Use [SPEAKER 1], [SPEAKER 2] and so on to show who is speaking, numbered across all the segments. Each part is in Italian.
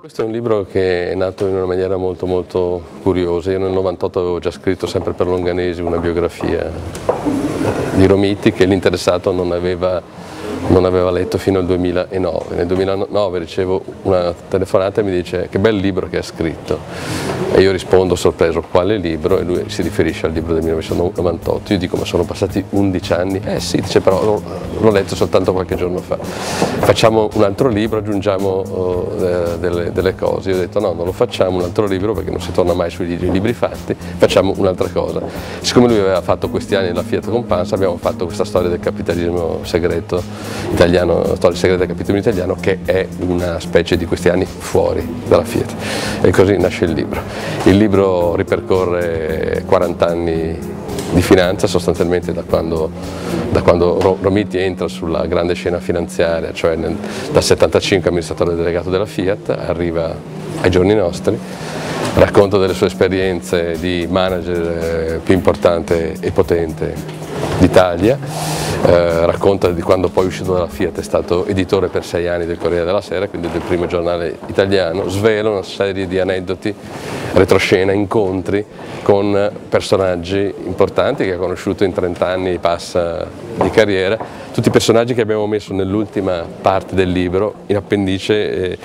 [SPEAKER 1] Questo è un libro che è nato in una maniera molto curiosa. Io nel 98 avevo già scritto, sempre per Longanesi, una biografia di Romiti che l'interessato non aveva letto fino al 2009. Nel 2009 ricevo una telefonata e mi dice: che bel libro che ha scritto. E io rispondo sorpreso: quale libro? E lui si riferisce al libro del 1998. Io dico: ma sono passati 11 anni? Sì, dice, però l'ho letto soltanto qualche giorno fa. Facciamo un altro libro, aggiungiamo delle cose. Io ho detto: no, non lo facciamo un altro libro perché non si torna mai sui libri fatti, facciamo un'altra cosa. Siccome lui aveva fatto questi anni la Fiat Companza, abbiamo fatto questa storia del capitalismo segreto italiano, storia segreta del capitalismo italiano, che è una specie di questi anni fuori dalla Fiat. E così nasce il libro. Il libro ripercorre 40 anni di finanza, sostanzialmente da quando Romiti entra sulla grande scena finanziaria, cioè dal 75 amministratore delegato della Fiat, arriva ai giorni nostri, racconta delle sue esperienze di manager più importante e potente d'Italia, racconta di quando poi uscito dalla Fiat è stato editore per 6 anni del Corriere della Sera, quindi del primo giornale italiano, svela una serie di aneddoti, retroscena, incontri con personaggi importanti che ha conosciuto in 30 anni e passa di carriera, tutti i personaggi che abbiamo messo nell'ultima parte del libro in appendice,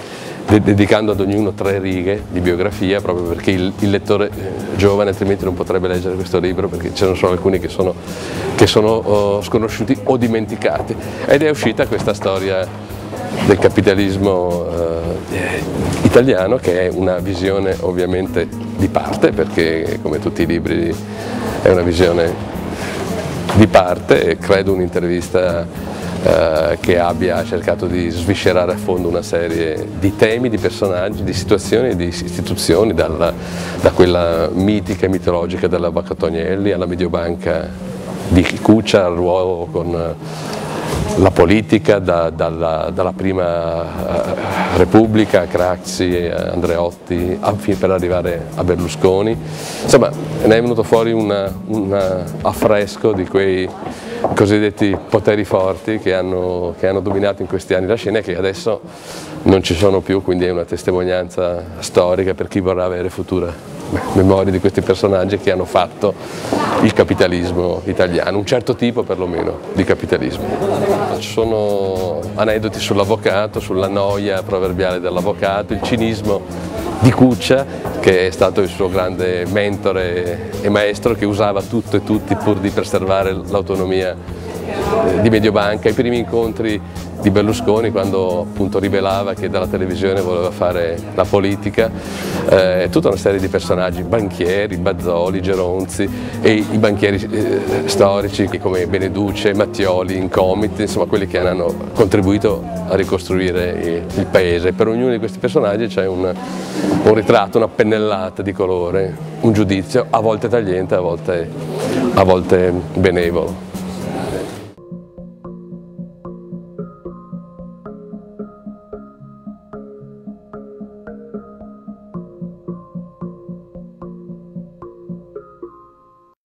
[SPEAKER 1] dedicando ad ognuno 3 righe di biografia, proprio perché il lettore giovane altrimenti non potrebbe leggere questo libro, perché ce ne sono alcuni che sono sconosciuti o dimenticati. Ed è uscita questa storia del capitalismo italiano, che è una visione ovviamente di parte, perché come tutti i libri è una visione di parte, e credo un'intervista che abbia cercato di sviscerare a fondo una serie di temi, di personaggi, di situazioni, di istituzioni, da quella mitica e mitologica dell'Avvocato Agnelli alla Mediobanca di Cuccia, al ruolo con la politica, dalla prima Repubblica, Craxi, Andreotti, per arrivare a Berlusconi. Insomma, ne è venuto fuori un affresco di quei cosiddetti poteri forti che hanno dominato in questi anni la scena e che adesso non ci sono più, quindi è una testimonianza storica per chi vorrà avere future memorie di questi personaggi che hanno fatto il capitalismo italiano, un certo tipo perlomeno di capitalismo. Ci sono aneddoti sull'avvocato, sulla noia proverbiale dell'avvocato, il cinismo di Cuccia, che è stato il suo grande mentore e maestro, che usava tutto e tutti pur di preservare l'autonomia di Mediobanca, i primi incontri di Berlusconi quando appunto rivelava che dalla televisione voleva fare la politica, tutta una serie di personaggi, banchieri, Bazzoli, Geronzi e i banchieri storici come Beneduce, Mattioli, Incomiti, insomma quelli che hanno contribuito a ricostruire il paese. Per ognuno di questi personaggi c'è un ritratto, una pennellata di colore, un giudizio a volte tagliente, a volte benevolo.